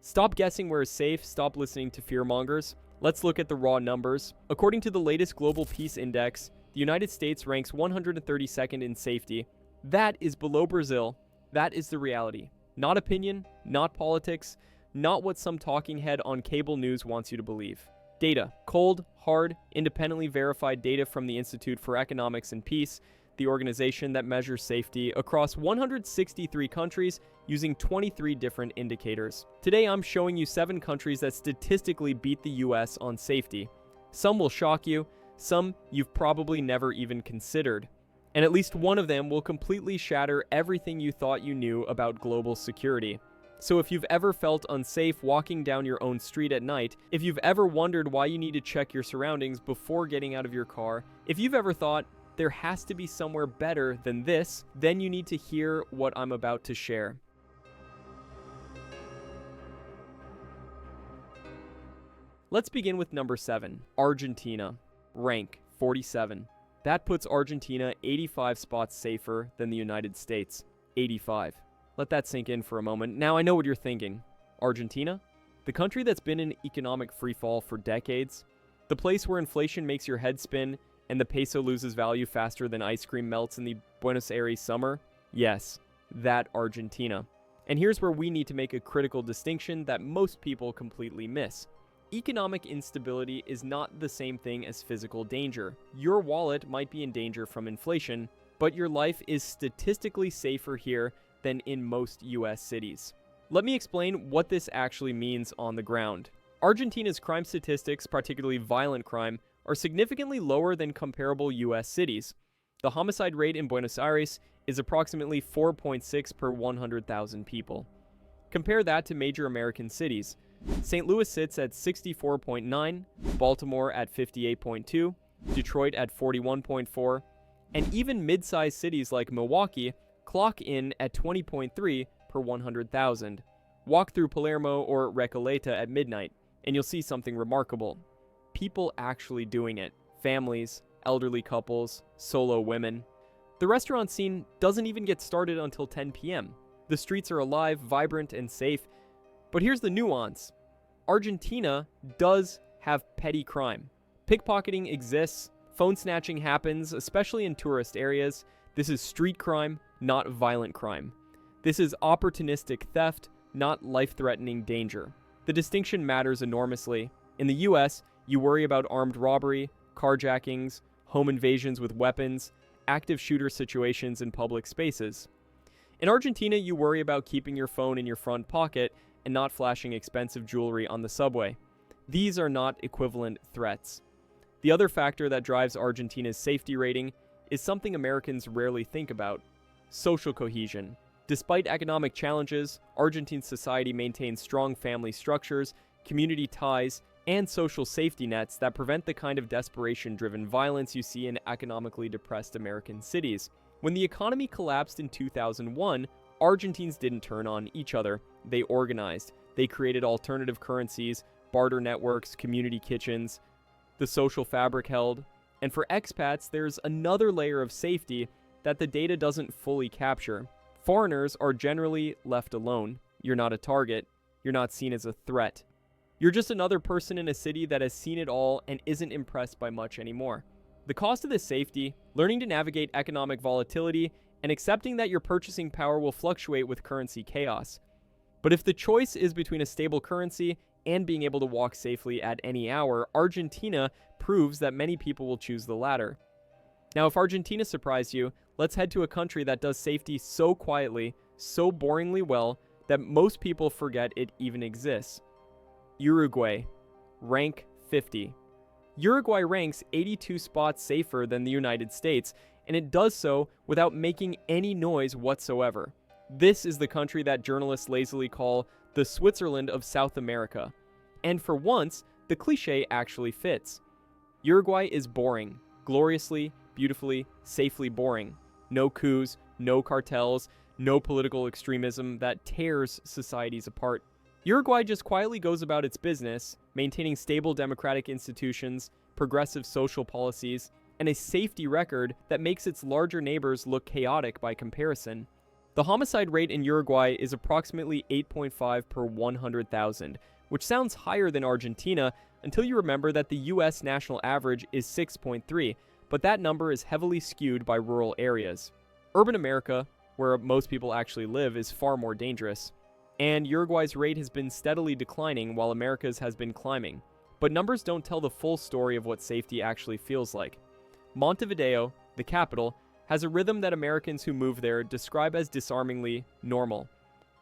Stop guessing where is safe, stop listening to fearmongers. Let's look at the raw numbers. According to the latest Global Peace Index, the United States ranks 132nd in safety. That is below Brazil. That is the reality. Not opinion, not politics, not what some talking head on cable news wants you to believe. Data. Cold, hard, independently verified data from the Institute for Economics and Peace, the organization that measures safety across 163 countries using 23 different indicators. Today I'm showing you 7 countries that statistically beat the US on safety. Some will shock you, some you've probably never even considered. And at least one of them will completely shatter everything you thought you knew about global security. So if you've ever felt unsafe walking down your own street at night, if you've ever wondered why you need to check your surroundings before getting out of your car, if you've ever thought, there has to be somewhere better than this, then you need to hear what I'm about to share. Let's begin with number 7, Argentina, rank 47. That puts Argentina 85 spots safer than the United States. 85. Let that sink in for a moment. Now I know what you're thinking. Argentina? The country that's been in economic freefall for decades? The place where inflation makes your head spin and the peso loses value faster than ice cream melts in the Buenos Aires summer? Yes, that Argentina. And here's where we need to make a critical distinction that most people completely miss. Economic instability is not the same thing as physical danger. Your wallet might be in danger from inflation, but your life is statistically safer here than in most US cities. Let me explain what this actually means on the ground. Argentina's crime statistics, particularly violent crime, are significantly lower than comparable US cities. The homicide rate in Buenos Aires is approximately 4.6 per 100,000 people. Compare that to major American cities. St. Louis sits at 64.9, Baltimore at 58.2, Detroit at 41.4, and even mid-sized cities like Milwaukee clock in at 20.3 per 100,000. Walk through Palermo or Recoleta at midnight, and you'll see something remarkable. People actually doing it. Families, elderly couples, solo women. The restaurant scene doesn't even get started until 10 p.m. The streets are alive, vibrant, and safe. But here's the nuance. Argentina does have petty crime. Pickpocketing exists. Phone snatching happens, especially in tourist areas. This is street crime, not violent crime. This is opportunistic theft, not life-threatening danger. The distinction matters enormously. In the US, you worry about armed robbery, carjackings, home invasions with weapons, active shooter situations in public spaces. In Argentina, you worry about keeping your phone in your front pocket and not flashing expensive jewelry on the subway. These are not equivalent threats. The other factor that drives Argentina's safety rating is something Americans rarely think about: social cohesion. Despite economic challenges, Argentine society maintains strong family structures, community ties, and social safety nets that prevent the kind of desperation-driven violence you see in economically depressed American cities. When the economy collapsed in 2001, Argentines didn't turn on each other. They organized. They created alternative currencies, barter networks, community kitchens. The social fabric held. And for expats, there's another layer of safety that the data doesn't fully capture. Foreigners are generally left alone. You're not a target. You're not seen as a threat. You're just another person in a city that has seen it all and isn't impressed by much anymore. The cost of this safety, learning to navigate economic volatility, and accepting that your purchasing power will fluctuate with currency chaos. But if the choice is between a stable currency and being able to walk safely at any hour, Argentina proves that many people will choose the latter. Now, if Argentina surprised you, let's head to a country that does safety so quietly, so boringly well, that most people forget it even exists. Uruguay, rank 50. Uruguay ranks 82 spots safer than the United States, and it does so without making any noise whatsoever. This is the country that journalists lazily call the Switzerland of South America. And for once, the cliche actually fits. Uruguay is boring, gloriously, beautifully, safely boring. No coups, no cartels, no political extremism that tears societies apart. Uruguay just quietly goes about its business, maintaining stable democratic institutions, progressive social policies, and a safety record that makes its larger neighbors look chaotic by comparison. The homicide rate in Uruguay is approximately 8.5 per 100,000, which sounds higher than Argentina until you remember that the US national average is 6.3, but that number is heavily skewed by rural areas. Urban America, where most people actually live, is far more dangerous. And Uruguay's rate has been steadily declining while America's has been climbing. But numbers don't tell the full story of what safety actually feels like. Montevideo, the capital, has a rhythm that Americans who move there describe as disarmingly normal.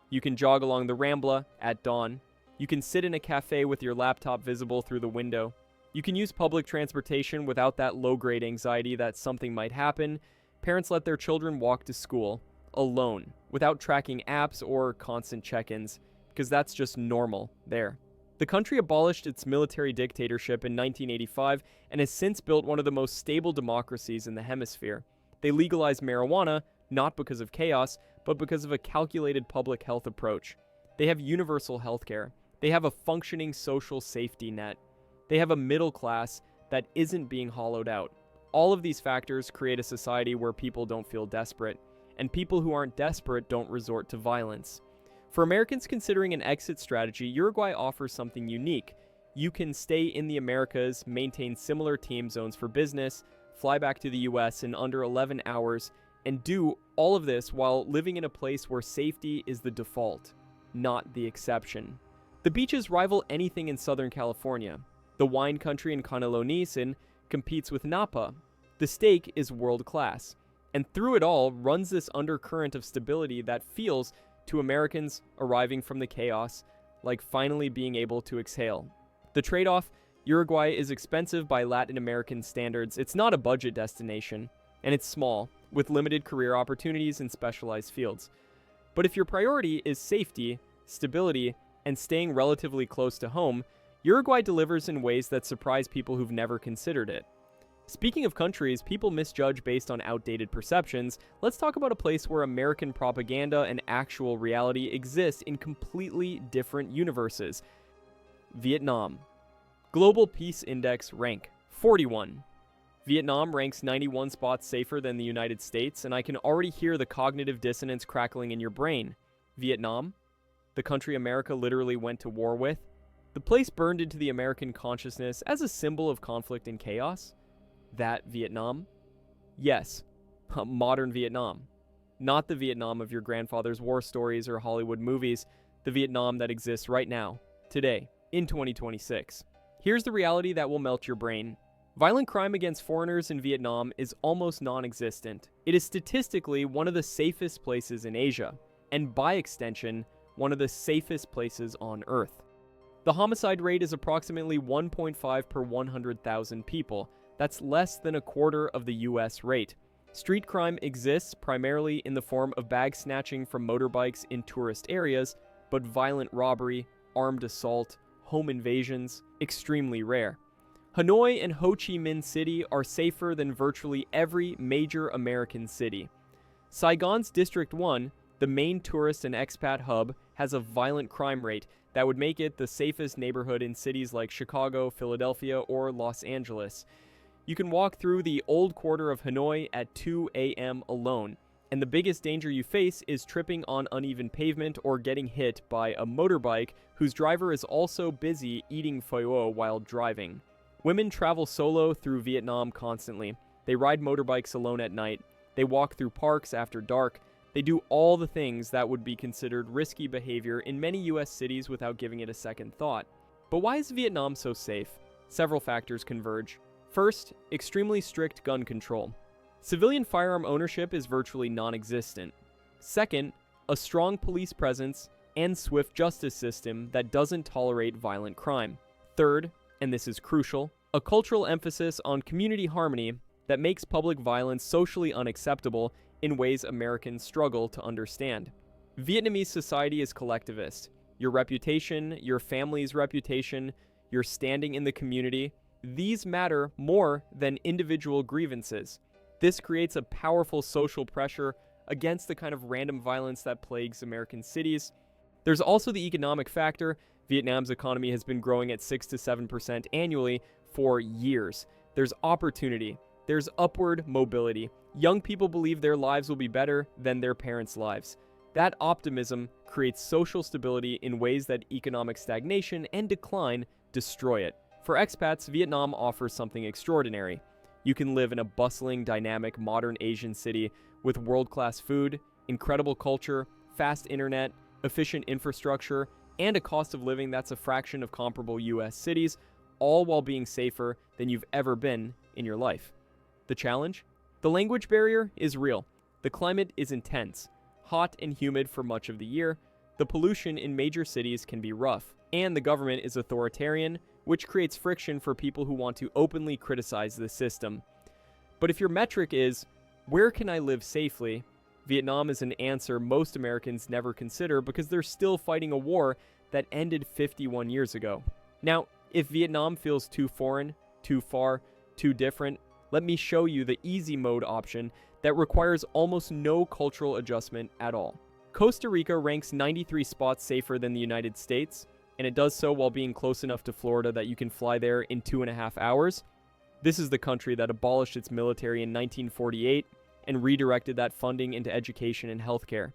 You can jog along the Rambla at dawn. You can sit in a cafe with your laptop visible through the window. You can use public transportation without that low-grade anxiety that something might happen. Parents let their children walk to school, alone, without tracking apps or constant check-ins, because that's just normal there. The country abolished its military dictatorship in 1985 and has since built one of the most stable democracies in the hemisphere. They legalized marijuana, not because of chaos, but because of a calculated public health approach. They have universal healthcare. They have a functioning social safety net. They have a middle class that isn't being hollowed out. All of these factors create a society where people don't feel desperate, and people who aren't desperate don't resort to violence. For Americans considering an exit strategy, Uruguay offers something unique. You can stay in the Americas, maintain similar time zones for business, fly back to the US in under 11 hours, and do all of this while living in a place where safety is the default, not the exception. The beaches rival anything in Southern California. The wine country in Canelones competes with Napa. The steak is world class. And through it all runs this undercurrent of stability that feels, to Americans arriving from the chaos, like finally being able to exhale. The trade-off: Uruguay is expensive by Latin American standards. It's not a budget destination, and it's small, with limited career opportunities in specialized fields. But if your priority is safety, stability, and staying relatively close to home, Uruguay delivers in ways that surprise people who've never considered it. Speaking of countries people misjudge based on outdated perceptions, let's talk about a place where American propaganda and actual reality exist in completely different universes. Vietnam. Global Peace Index rank 41. Vietnam ranks 91 spots safer than the United States, and I can already hear the cognitive dissonance crackling in your brain. Vietnam? The country America literally went to war with? The place burned into the American consciousness as a symbol of conflict and chaos? That Vietnam? Yes, modern Vietnam. Not the Vietnam of your grandfather's war stories or Hollywood movies, the Vietnam that exists right now, today, in 2026. Here's the reality that will melt your brain. Violent crime against foreigners in Vietnam is almost non-existent. It is statistically one of the safest places in Asia, and by extension, one of the safest places on Earth. The homicide rate is approximately 1.5 per 100,000 people. That's less than a quarter of the US rate. Street crime exists primarily in the form of bag snatching from motorbikes in tourist areas, but violent robbery, armed assault, home invasions, extremely rare. Hanoi and Ho Chi Minh City are safer than virtually every major American city. Saigon's District 1, the main tourist and expat hub, has a violent crime rate that would make it the safest neighborhood in cities like Chicago, Philadelphia, or Los Angeles. You can walk through the old quarter of Hanoi at 2 a.m. alone, and the biggest danger you face is tripping on uneven pavement or getting hit by a motorbike whose driver is also busy eating pho while driving. Women travel solo through Vietnam constantly. They ride motorbikes alone at night. They walk through parks after dark. They do all the things that would be considered risky behavior in many US cities without giving it a second thought. But why is Vietnam so safe? Several factors converge. First, extremely strict gun control. Civilian firearm ownership is virtually non-existent. Second, a strong police presence and swift justice system that doesn't tolerate violent crime. Third, and this is crucial, a cultural emphasis on community harmony that makes public violence socially unacceptable in ways Americans struggle to understand. Vietnamese society is collectivist. Your reputation, your family's reputation, your standing in the community, these matter more than individual grievances. This creates a powerful social pressure against the kind of random violence that plagues American cities. There's also the economic factor. Vietnam's economy has been growing at 6 to 7% annually for years. There's opportunity. there's upward mobility. Young people believe their lives will be better than their parents' lives. That optimism creates social stability in ways that economic stagnation and decline destroy it. For expats, Vietnam offers something extraordinary. You can live in a bustling, dynamic, modern Asian city with world-class food, incredible culture, fast internet, efficient infrastructure, and a cost of living that's a fraction of comparable US cities, all while being safer than you've ever been in your life. The challenge? The language barrier is real. The climate is intense, hot and humid for much of the year. The pollution in major cities can be rough, and the government is authoritarian, which creates friction for people who want to openly criticize the system. But if your metric is, where can I live safely? Vietnam is an answer most Americans never consider because they're still fighting a war that ended 51 years ago. Now, if Vietnam feels too foreign, too far, too different, let me show you the easy mode option that requires almost no cultural adjustment at all. Costa Rica ranks 93 spots safer than the United States, and it does so while being close enough to Florida that you can fly there in 2.5 hours. This is the country that abolished its military in 1948 and redirected that funding into education and healthcare.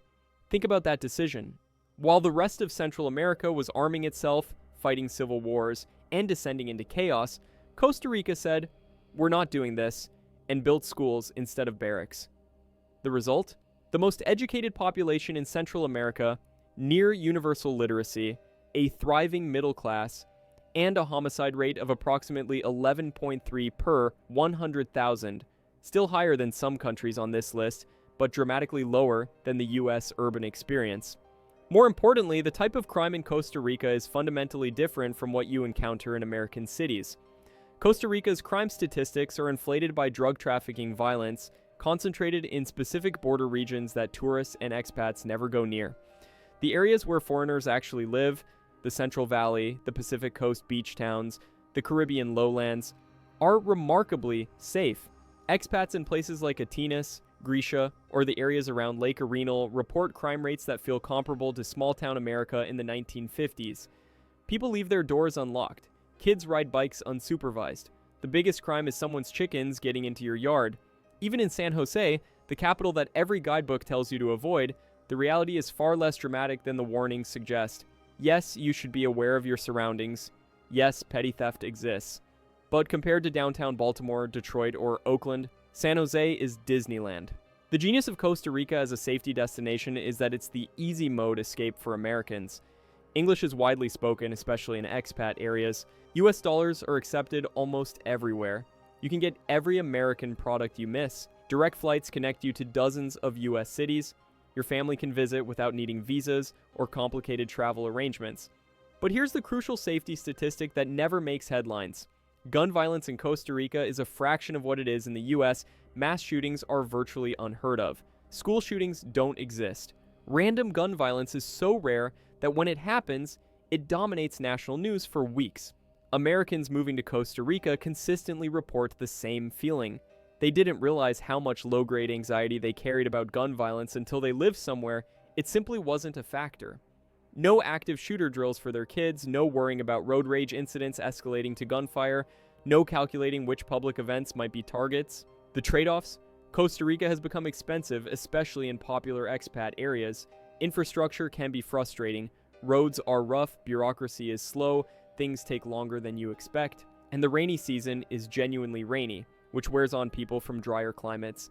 Think about that decision. While the rest of Central America was arming itself, fighting civil wars, and descending into chaos, Costa Rica said, "We're not doing this," and built schools instead of barracks. The result? The most educated population in Central America, near universal literacy, a thriving middle class, and a homicide rate of approximately 11.3 per 100,000, still higher than some countries on this list, but dramatically lower than the US urban experience. More importantly, the type of crime in Costa Rica is fundamentally different from what you encounter in American cities. Costa Rica's crime statistics are inflated by drug trafficking violence, concentrated in specific border regions that tourists and expats never go near. The areas where foreigners actually live, the Central Valley, the Pacific Coast beach towns, the Caribbean lowlands, are remarkably safe. Expats in places like Atenas, Grecia, or the areas around Lake Arenal report crime rates that feel comparable to small-town America in the 1950s. People leave their doors unlocked. Kids ride bikes unsupervised. The biggest crime is someone's chickens getting into your yard. Even in San Jose, the capital that every guidebook tells you to avoid, the reality is far less dramatic than the warnings suggest. Yes, you should be aware of your surroundings. Yes, petty theft exists. But compared to downtown Baltimore, Detroit, or Oakland, San Jose is Disneyland. The genius of Costa Rica as a safety destination is that it's the easy mode escape for Americans. English is widely spoken, especially in expat areas. US dollars are accepted almost everywhere. You can get every American product you miss. Direct flights connect you to dozens of US cities. Your family can visit without needing visas or complicated travel arrangements. But here's the crucial safety statistic that never makes headlines. Gun violence in Costa Rica is a fraction of what it is in the US. Mass shootings are virtually unheard of. School shootings don't exist. Random gun violence is so rare that when it happens, it dominates national news for weeks. Americans moving to Costa Rica consistently report the same feeling. They didn't realize how much low-grade anxiety they carried about gun violence until they lived somewhere. It simply wasn't a factor. No active shooter drills for their kids, no worrying about road rage incidents escalating to gunfire, no calculating which public events might be targets. The trade-offs? Costa Rica has become expensive, especially in popular expat areas. Infrastructure can be frustrating. Roads are rough, bureaucracy is slow, things take longer than you expect, and the rainy season is genuinely rainy, which wears on people from drier climates.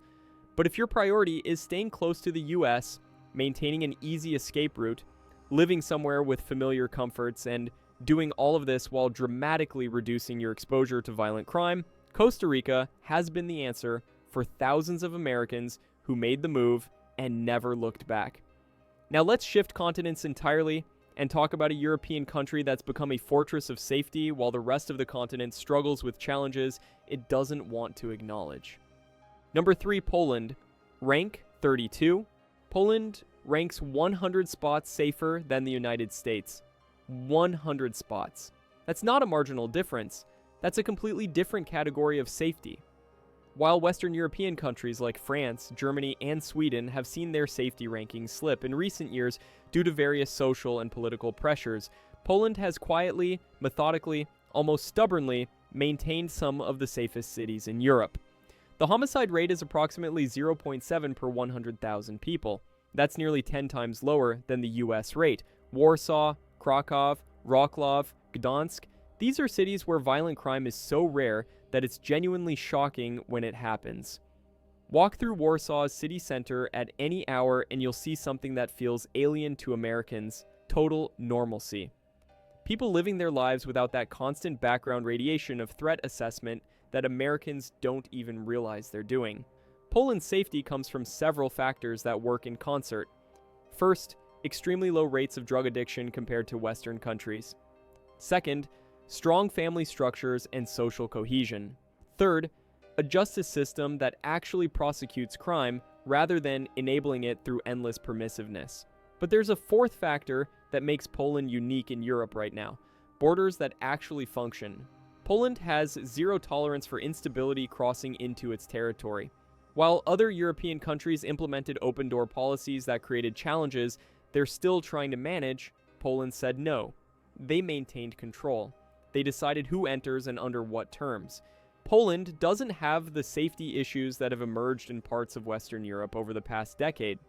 But if your priority is staying close to the US, maintaining an easy escape route, living somewhere with familiar comforts, and doing all of this while dramatically reducing your exposure to violent crime, Costa Rica has been the answer for thousands of Americans who made the move and never looked back. Now let's shift continents entirely and talk about a European country that's become a fortress of safety while the rest of the continent struggles with challenges it doesn't want to acknowledge. Number 3, Poland. Rank 32. Poland ranks 100 spots safer than the United States. 100 spots. That's not a marginal difference. That's a completely different category of safety. While Western European countries like France, Germany, and Sweden have seen their safety rankings slip in recent years due to various social and political pressures, Poland has quietly, methodically, almost stubbornly maintained some of the safest cities in Europe. The homicide rate is approximately 0.7 per 100,000 people. That's nearly 10 times lower than the US rate. Warsaw, Krakow, Wrocław, Gdansk, these are cities where violent crime is so rare that it's genuinely shocking when it happens. Walk through Warsaw's city center at any hour and you'll see something that feels alien to Americans: total normalcy. People living their lives without that constant background radiation of threat assessment that Americans don't even realize they're doing. Poland's safety comes from several factors that work in concert. First, extremely low rates of drug addiction compared to Western countries. Second, strong family structures and social cohesion. Third, a justice system that actually prosecutes crime rather than enabling it through endless permissiveness. But there's a fourth factor that makes Poland unique in Europe right now: borders that actually function. Poland has zero tolerance for instability crossing into its territory. While other European countries implemented open-door policies that created challenges they're still trying to manage, Poland said no. They maintained control. They decided who enters and under what terms. Poland doesn't have the safety issues that have emerged in parts of Western Europe over the past decade.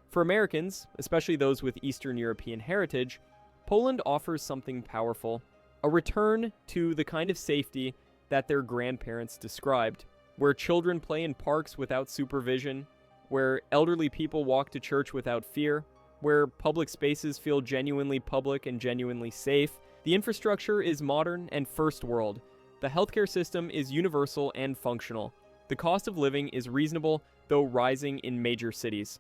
For Americans, especially those with Eastern European heritage, Poland offers something powerful: a return to the kind of safety that their grandparents described, where children play in parks without supervision, where elderly people walk to church without fear, where public spaces feel genuinely public and genuinely safe. The infrastructure is modern and first world. The healthcare system is universal and functional. The cost of living is reasonable, though rising in major cities.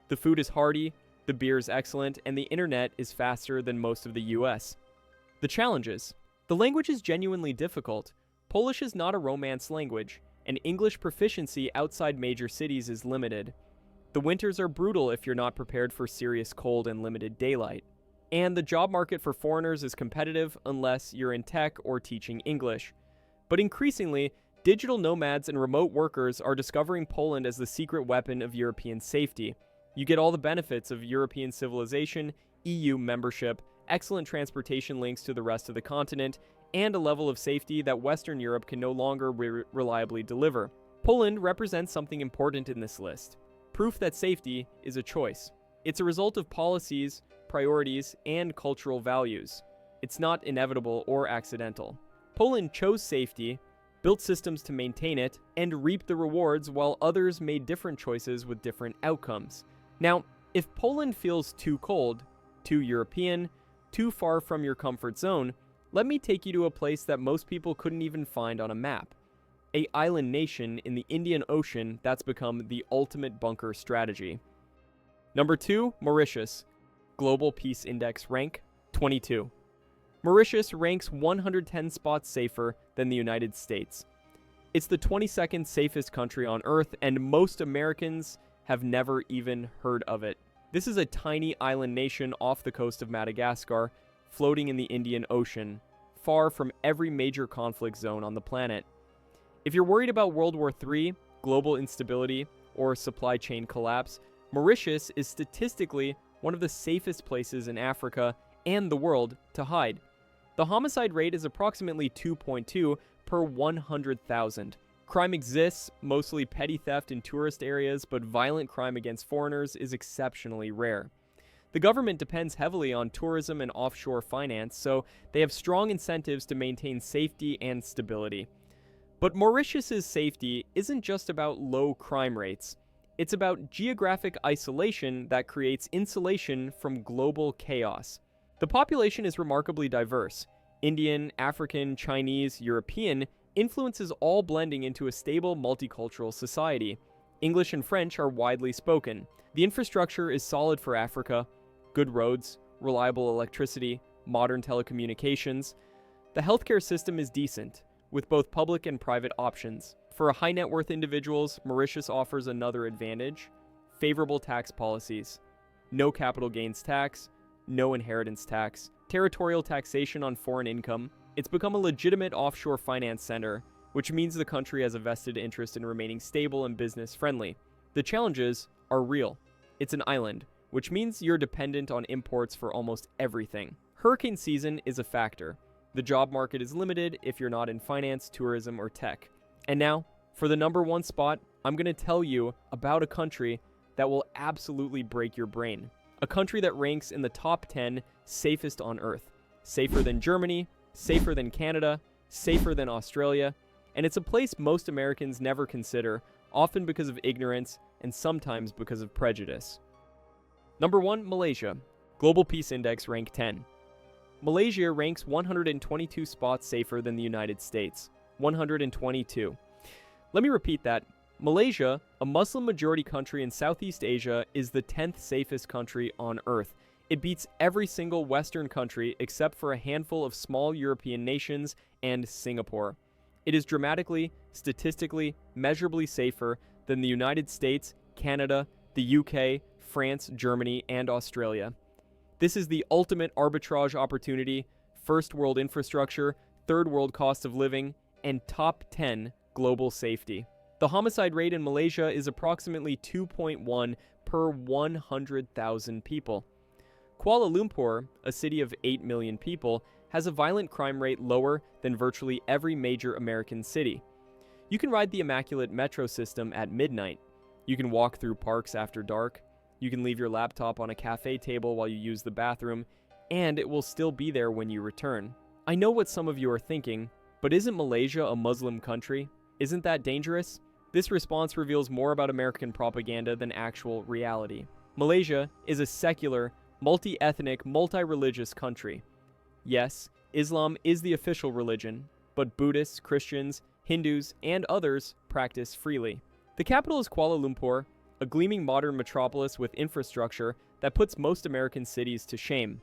The food is hearty, the beer is excellent, and the internet is faster than most of the US. The challenges: the language is genuinely difficult. Polish is not a Romance language, and English proficiency outside major cities is limited. The winters are brutal if you're not prepared for serious cold and limited daylight. And the job market for foreigners is competitive unless you're in tech or teaching English. But increasingly, digital nomads and remote workers are discovering Poland as the secret weapon of European safety. You get all the benefits of European civilization, EU membership, excellent transportation links to the rest of the continent, and a level of safety that Western Europe can no longer reliably deliver. Poland represents something important in this list: proof that safety is a choice. It's a result of policies, priorities, and cultural values. It's not inevitable or accidental. Poland chose safety, built systems to maintain it, and reaped the rewards, while others made different choices with different outcomes. Now, if Poland feels too cold, too European, too far from your comfort zone, let me take you to a place that most people couldn't even find on a map. An island nation in the Indian Ocean that's become the ultimate bunker strategy. Number 2, Mauritius. Global Peace Index rank 22. Mauritius ranks 110 spots safer than the United States. It's the 22nd safest country on Earth, and most Americans have never even heard of it. This is a tiny island nation off the coast of Madagascar, floating in the Indian Ocean, far from every major conflict zone on the planet. If you're worried about World War III, global instability, or supply chain collapse, Mauritius is statistically one of the safest places in Africa and the world to hide. The homicide rate is approximately 2.2 per 100,000. Crime exists, mostly petty theft in tourist areas, but violent crime against foreigners is exceptionally rare. The government depends heavily on tourism and offshore finance, so they have strong incentives to maintain safety and stability. But Mauritius's safety isn't just about low crime rates. It's about geographic isolation that creates insulation from global chaos. The population is remarkably diverse. Indian, African, Chinese, European influences all blending into a stable multicultural society. English and French are widely spoken. The infrastructure is solid for Africa: good roads, reliable electricity, modern telecommunications. The healthcare system is decent, with both public and private options. For high net worth individuals, Mauritius offers another advantage: favorable tax policies. No capital gains tax, no inheritance tax, territorial taxation on foreign income. It's become a legitimate offshore finance center, which means the country has a vested interest in remaining stable and business friendly. The challenges are real. It's an island, which means you're dependent on imports for almost everything. Hurricane season is a factor. The job market is limited if you're not in finance, tourism, or tech. And now, For the number 1 spot, I'm going to tell you about a country that will absolutely break your brain. A country that ranks in the top 10 safest on Earth. Safer than Germany, safer than Canada, safer than Australia, and it's a place most Americans never consider, often because of ignorance and sometimes because of prejudice. Number 1, Malaysia. Global Peace Index rank 10. Malaysia ranks 122 spots safer than the United States. 122. Let me repeat that. Malaysia, a Muslim-majority country in Southeast Asia, is the 10th safest country on Earth. It beats every single Western country except for a handful of small European nations and Singapore. It is dramatically, statistically, measurably safer than the United States, Canada, the UK, France, Germany, and Australia. This is the ultimate arbitrage opportunity, first world infrastructure, third world cost of living, and top 10 global safety. The homicide rate in Malaysia is approximately 2.1 per 100,000 people. Kuala Lumpur, a city of 8 million people, has a violent crime rate lower than virtually every major American city. You can ride the immaculate metro system at midnight. You can walk through parks after dark. You can leave your laptop on a cafe table while you use the bathroom, and it will still be there when you return. I know what some of you are thinking, but isn't Malaysia a Muslim country? Isn't that dangerous? This response reveals more about American propaganda than actual reality. Malaysia is a secular, multi-ethnic, multi-religious country. Yes, Islam is the official religion, but Buddhists, Christians, Hindus, and others practice freely. The capital is Kuala Lumpur, a gleaming modern metropolis with infrastructure that puts most American cities to shame.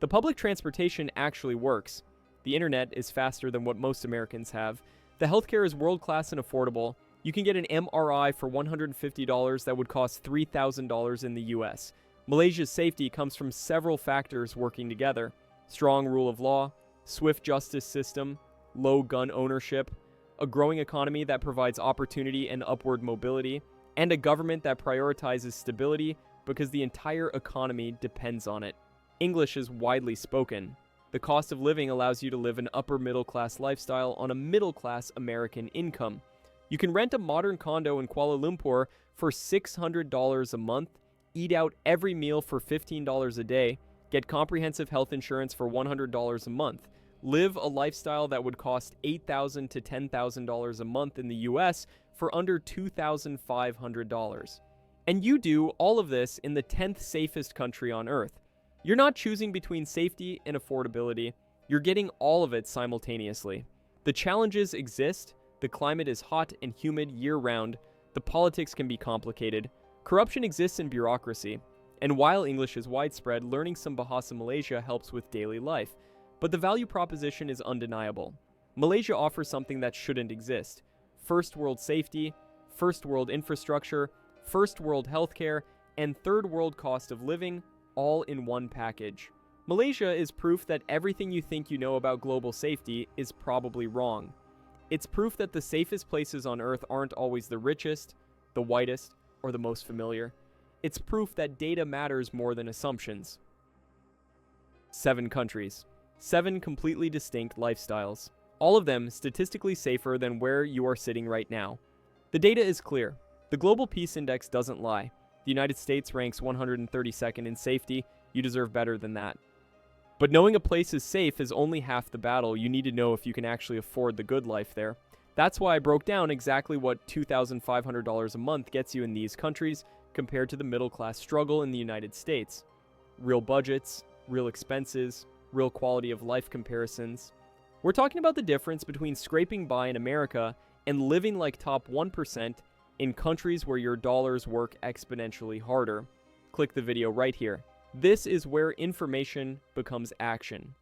The public transportation actually works. The internet is faster than what most Americans have. The healthcare is world-class and affordable. You can get an MRI for $150 that would cost $3,000 in the US. Malaysia's safety comes from several factors working together. Strong rule of law, swift justice system, low gun ownership, a growing economy that provides opportunity and upward mobility, and a government that prioritizes stability because the entire economy depends on it. English is widely spoken. The cost of living allows you to live an upper middle class lifestyle on a middle class American income. You can rent a modern condo in Kuala Lumpur for $600 a month, eat out every meal for $15 a day, get comprehensive health insurance for $100 a month, live a lifestyle that would cost $8,000 to $10,000 a month in the US for under $2,500. And you do all of this in the 10th safest country on Earth. You're not choosing between safety and affordability, you're getting all of it simultaneously. The challenges exist, the climate is hot and humid year-round, the politics can be complicated, corruption exists in bureaucracy, and while English is widespread, learning some Bahasa Malaysia helps with daily life. But the value proposition is undeniable. Malaysia offers something that shouldn't exist. First world safety, first world infrastructure, first world healthcare, and third world cost of living, all in one package. Malaysia is proof that everything you think you know about global safety is probably wrong. It's proof that the safest places on Earth aren't always the richest, the whitest, or the most familiar. It's proof that data matters more than assumptions. 7 countries. 7 completely distinct lifestyles. All of them statistically safer than where you are sitting right now. The data is clear. The Global Peace Index doesn't lie. The United States ranks 132nd in safety. You deserve better than that. But knowing a place is safe is only half the battle. You need to know if you can actually afford the good life there. That's why I broke down exactly what $2,500 a month gets you in these countries compared to the middle-class struggle in the United States. Real budgets, real expenses, real quality of life comparisons. We're talking about the difference between scraping by in America and living like top 1% in countries where your dollars work exponentially harder. Click the video right here. This is where information becomes action.